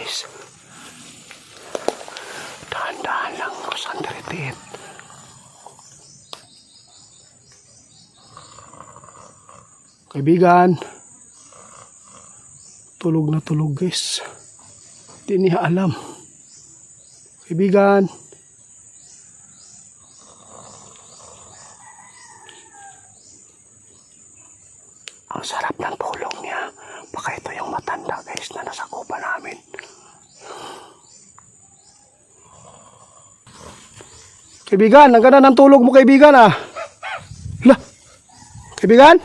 guys. Dahan-dahan lang, sandalitit. Kaibigan, tulog na tulog guys. Hindi niya alam. Kaibigan, ang sarap ng tulog niya. Baka ito yung matanda guys na nasakupan namin. Kaibigan, ang ganda ng tulog mo kaibigan ah. Hala, kaibigan?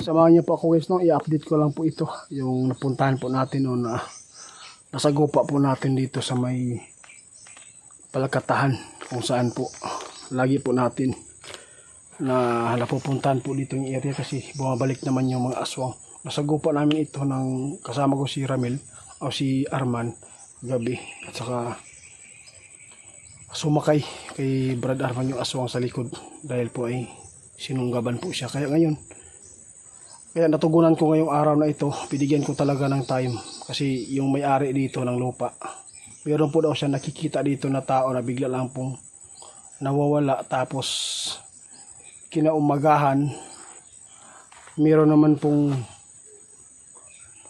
Samahan niyo po ako guys, no? I-update ko lang po ito. Yung napuntahan po natin noon na nasagupa po natin dito sa may Palakatahan. Kung saan po lagi po natin na napupuntahan po dito yung area kasi bumabalik naman yung mga aswang. Nasagupa namin ito ng kasama ko si Ramil o si Arman gabi. At saka sumakay kay Brad Arman yung aswang sa likod dahil po ay sinunggaban po siya. Kaya natugunan ko ngayong araw na ito, binigyan ko talaga ng time kasi yung may-ari dito ng lupa, meron po daw siya nakikita dito na tao na bigla lang pong nawawala, tapos kinaumagahan meron naman pong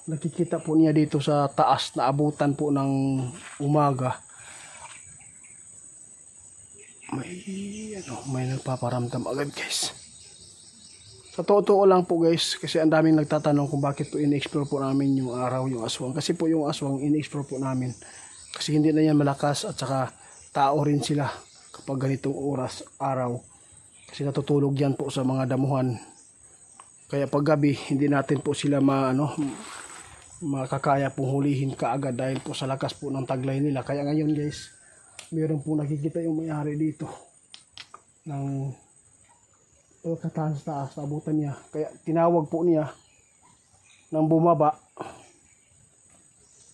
nakikita po niya dito sa taas na abutan po ng umaga may nagpaparamdam agad guys. Sa totoo lang po guys, kasi ang daming nagtatanong kung bakit po in-explore po namin yung araw, yung aswang. Kasi po yung aswang in-explore po namin. Kasi hindi na yan malakas at saka tao rin sila kapag ganitong oras, araw. Kasi natutulog yan po sa mga damuhan. Kaya pag gabi, hindi natin po sila makakaya pong hulihin kaagad dahil po sa lakas po ng taglay nila. Kaya ngayon guys, meron po nakikita yung may-ari dito ng kataas-taas sa abutan niya. Kaya tinawag po niya nang bumaba,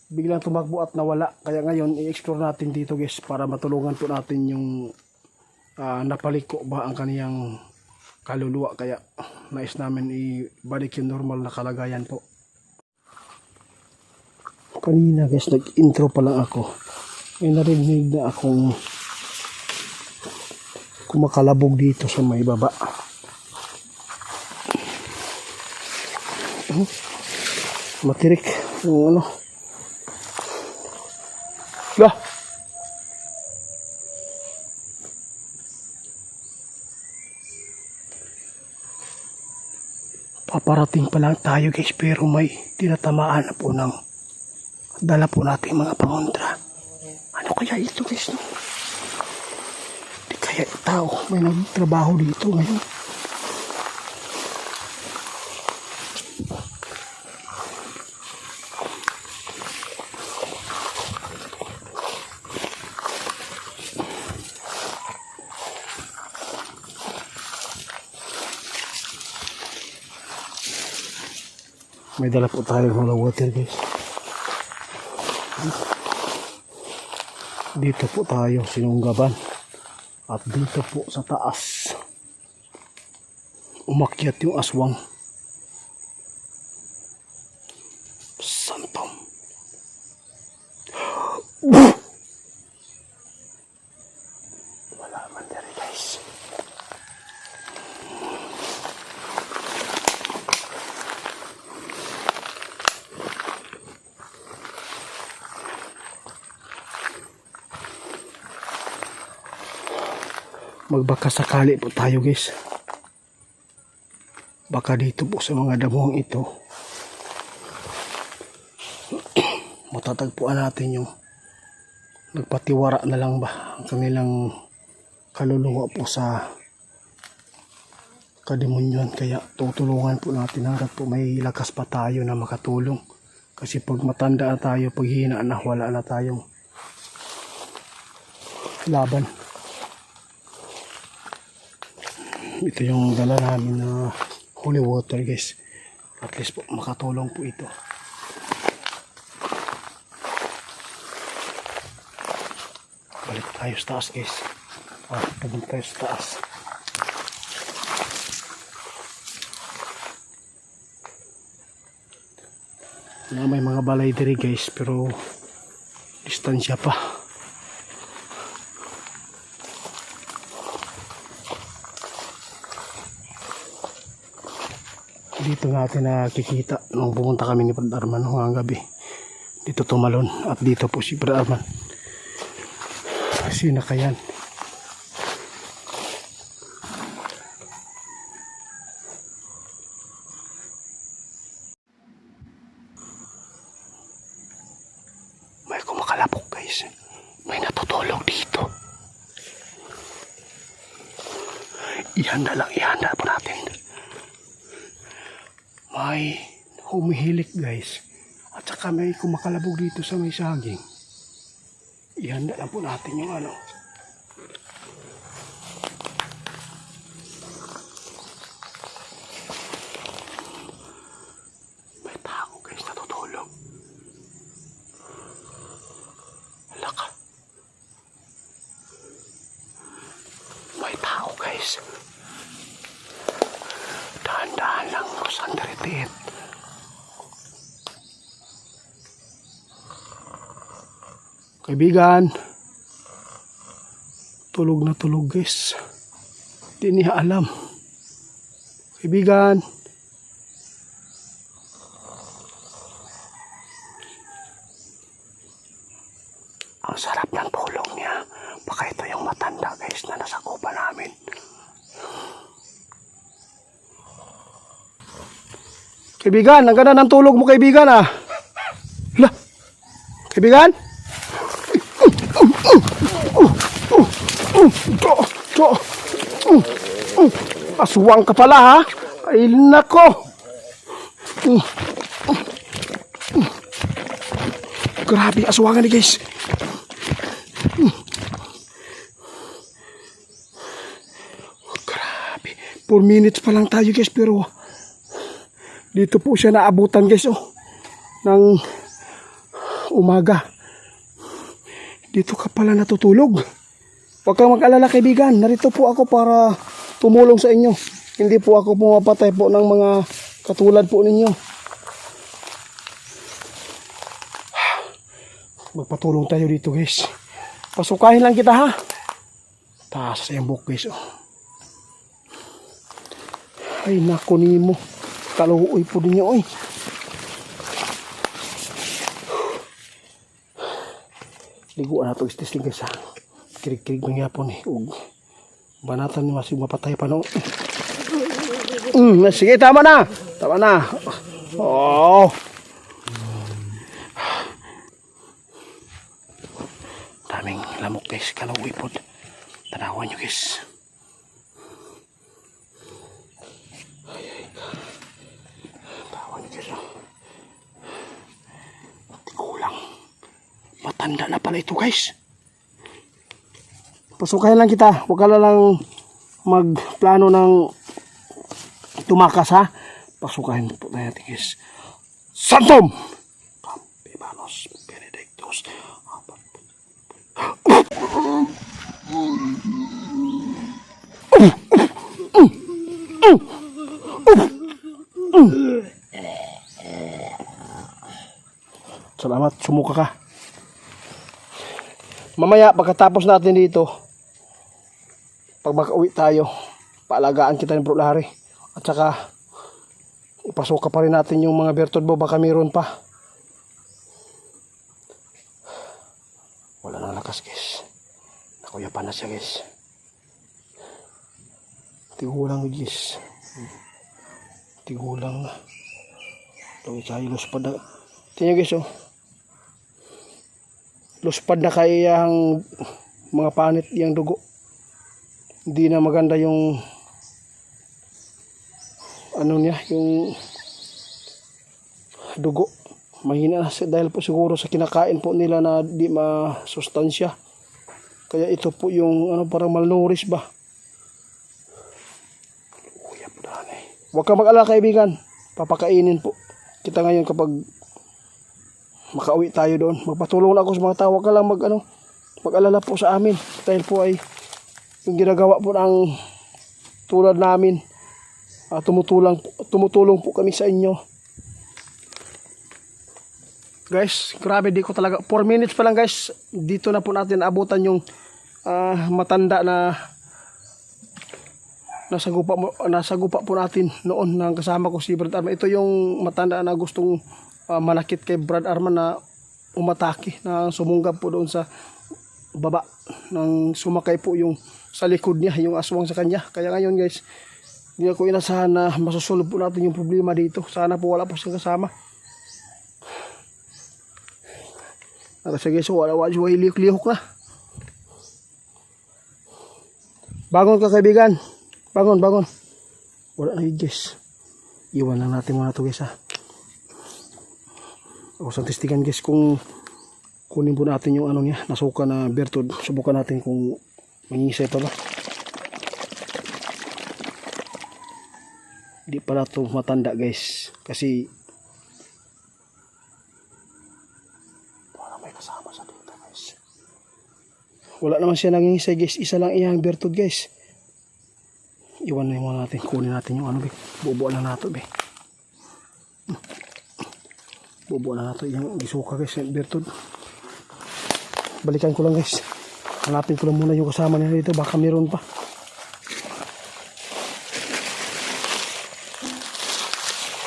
biglang tumakbo at nawala. Kaya ngayon i-explore natin dito guys para matulungan po natin yung napaliko ba ang kaniyang kaluluwa. Kaya nais namin ibalik yung normal na kalagayan po. Kanina guys nag-intro pa lang ako, may narinig na akong kumakalabog dito sa may baba. Matirik yung lah, paparating pa lang tayo guys, pero may tinatamaan na po ng dala po nating mga pangontra. Ano kaya ito guys, no? Di kaya tao may nagtrabaho dito ngayon. May dala po tayo ng water guys. Dito po tayo sinunggaban. At dito po sa taas umakyat yung aswang. Santom. Wala man diri guys. Magbaka sakali po tayo guys. Baka dito po sa mga damuhang ito matatagpuan natin yung nagpatiwara na lang ba ang kanilang kaluluwa po sa kademonyon. Kaya tutulungan po natin hanggat po may lakas pa tayo na makatulong. Kasi pag matanda na tayo, pag hina na, wala na tayong laban. Ito yung dala namin na holy water guys. At least po makatulong po ito. Balik tayo sa taas guys. Pumunta tayo sa taas. na may mga balay diri guys, pero distansya pa. Dito natin nakikita nung pumunta kami ni Brad Arman hanggang gabi. Dito tumalon at dito po si Brad Arman. Sinakayan. May kumakalapok guys. May natutulog dito. Ihanda po natin. May humihilik guys. At saka may kumakalabog dito sa may saging. Ihanda lang po natin yung ano. May tao guys natutulog. Hala ka. May tao guys. Dahan-dahan lang sandalitit. Kaibigan, tulog na tulog guys. Di niya alam. Kaibigan, ang sarap ng tulog niya. Baka ito yung matanda guys na nasa kuba namin. Kaibigan, ang ganda ng tulog mo kaibigan ah. Hala, kaibigan? Aswang ka pala ha. Ay nako. Grabe aswangan ni guys. Grabe. 4 minutes pa lang tayo guys, pero dito po siya naabutan guys oh. Ng umaga. Dito ka pala natutulog. Huwag kang mag-alala kaibigan. Narito po ako para tumulong sa inyo. Hindi po ako pumapatay po ng mga katulad po ninyo. Magpatulong tayo dito guys. Pasukahin lang kita ha. Taas sa yung buhok guys oh. Ay nako nimo. Kaluoy po ninyo oy. Liguan na ito istisling guys ha. Kirig-kirig ng yapon eh. Banatan ni masig mapatay pa no. Sige tama na. Tama na. Oh. Daming lamok guys. Kaluoy po. Tanawan nyo guys. Tanawan nyo guys. Tikulang. Matanda na pala ito guys. Pasukayan lang kita. Huwag ka lang magplano ng tumakas ha. Pasukayan po natin guys. Santom! Campibanos Benedictus. Salamat, sumuka ka. Mamaya pagkatapos natin dito, pag makauwi tayo, paalagaan kita ng Bro Larry. At saka ipasuka pa rin natin yung mga bertod mo, baka mayroon pa. Wala nang lakas guys. Nakuyapan na siya guys. Tigulang guys. Tigulang na. Ito tayo luspad na. Tingnan guys oh. Luspad na kaya ang mga panit yung dugo. Hindi na maganda yung ano niya, yung dugo. Mahina na dahil po siguro sa kinakain po nila na di masustansya. Kaya ito po yung ano, parang malnourished ba. Huwag ka mag-alala kaibigan. Papakainin po kita ngayon kapag makauwi tayo doon. Magpatulong na ako sa mga tao. Huwag ka lang mag-alala po sa amin. Dahil po ay yung ginagawa po ng tulad namin. Tumutulong po kami sa inyo. Guys, grabe, di ko talaga 4 minutes pa lang guys. Dito na po natin abutan yung matanda na nasagupa po natin noon nang kasama ko si Brad Arman. Ito yung matanda na gustong manakit kay Brad Arman na umatake, na sumunggab po doon sa baba nang sumakay po yung sa likod niya, yung aswang sa kanya. Kaya ngayon guys, hindi ako inasahan na masusolve po natin yung problema dito. Sana po wala po siyang kasama. Para sa guys, wala lihok na. Bangon ka kaibigan. Bangon. Wala na yun guys. Iwan lang natin muna ito guys ha. Ako sa testigan guys kung kunin po natin yung ano niya, nasuka na bertod. Subukan natin kung mangisay pa ba. Di pala ito matanda guys. Kasi wala may kasama sa dito guys. Wala naman siya nangingisay guys. Isa lang iyang bertod guys. Iwan na yung mga natin. Kunin natin yung ano be. Bubuan na nato be. Bubuan na nato yung isuka guys. Bertod. Balikan ko lang guys. Hanapin ko lang muna yung kasama nila dito. Baka meron pa.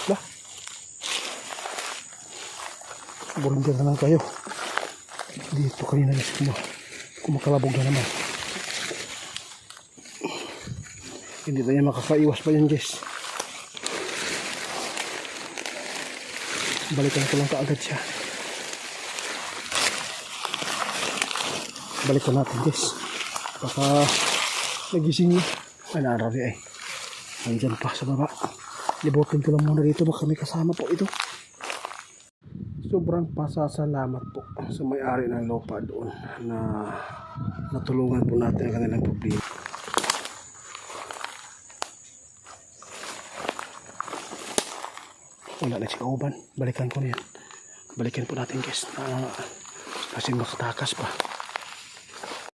Lah. Volunteer na lang kayo. Dito kanina guys. Kumakalabog na naman. Hindi tayo makakaiwas pa yan guys. Balikan ko lang kaagad siya. Balikan natin guys. Baka nagising niya. Ay naarabi ay. Nandyan pa sa baba. Libutin ko lang muna dito. Baka may kasama po ito. Sobrang pasasalamat po sa may-ari ng lupa doon na natulungan po natin ang kanilang problema. Wala na si kauban. Balikan ko na yan. Balikan po natin guys. Kasi makatakas pa.